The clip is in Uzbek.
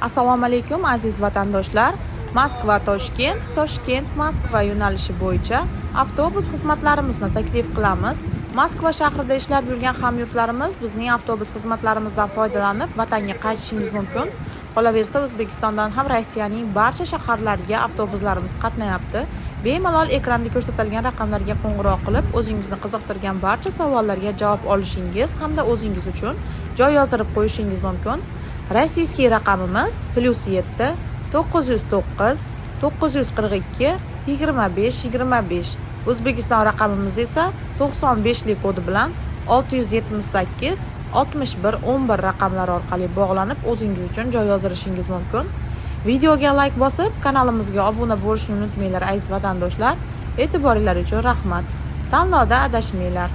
Assalomu alaykum aziz vatandoshlar. Moskva Toshkent, Toshkent Moskva yo'nalishi bo'yicha avtobus xizmatlarimizni taklif qilamiz. Moskva shahrida ishlab yurgan hamyurtlarimiz bizning avtobus xizmatlarimizdan foydalanib vatanga qaytishingiz mumkin. Qolaversa, O'zbekistondan ham Rossiyaning barcha shaharlariga avtobuslarimiz qatnayapti. Bemalol ekranda ko'rsatilgan raqamlarga qo'ng'iroq qilib, o'zingizni qiziqtirgan barcha savollarga javob olishingiz hamda o'zingiz uchun joy yozdirib qo'yishingiz mumkin. Rossiyskiy raqamimiz +7 909 942 25 25. O'zbekiston raqamimiz esa 95 lik kodi bilan 678 61 11 raqamlari orqali bog'lanib, o'zingiz uchun joy yozdirishingiz mumkin. Videoga like bosib, kanalimizga obuna bo'lishni unutmanglar aziz vatandoshlar. E'tiboringiz uchun rahmat. Tanlovda adashmanglar.